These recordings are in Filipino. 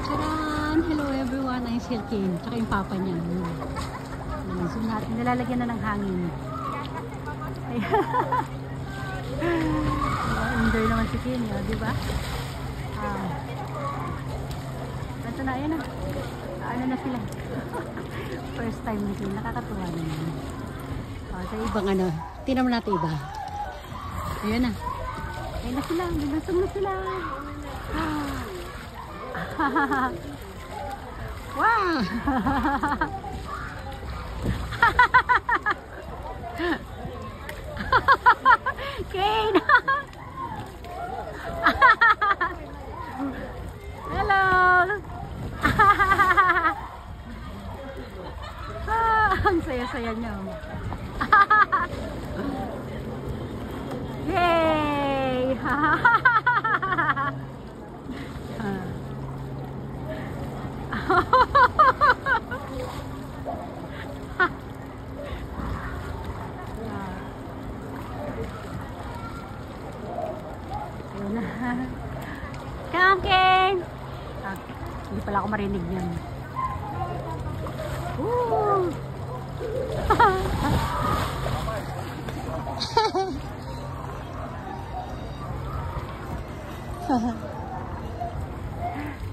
Tcharan! Hello everyone! I'm Silkin. Tsaka yung papa niya. Zoom natin. Nilalagyan na ng hangin. Enjoy naman si Kim. Diba? Ito na. Ayan na. Ano na sila? First time na sila. Nakakatuwa naman. Sa ibang ano. Tingnan mo natin iba. Ayan na. Ayan na sila. Binasong na sila. Wow! Kane! Hello! Ang saya-saya niyo. Yay! Come, Ken! Hindi pala ako marinig yan. Woo!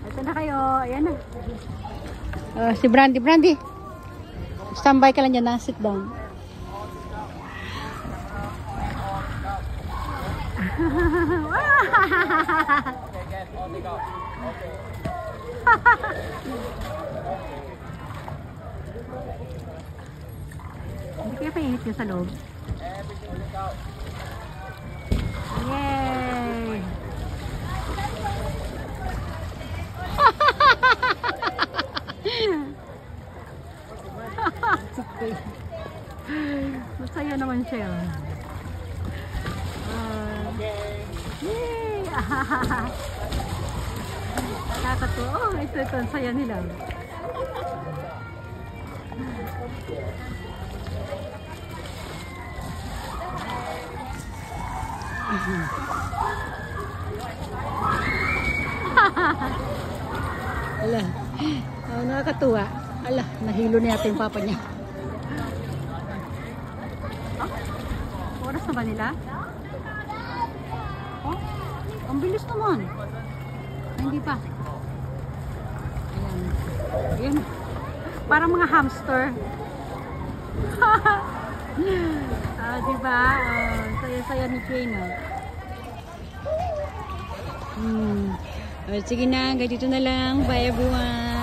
Ito na kayo. Ayan na. Si Brandy. Brandy. Standby ka lang dyan na. Sit down. Hindi kaya painit yun sa loob. Yay! Masaya naman siya. Yay! Nakakatuwa. Oh, ito. Ang saya nila. Ala, nakakatuwa. Ala, nahilo na yata yung papa niya. Oras na ba nila? Oh, ang bilis naman. Hindi pa. Ayan. Ayan. Parang mga hamster. Diba? Saya-saya ni Kane. Sige na, ganito na lang. Bye everyone.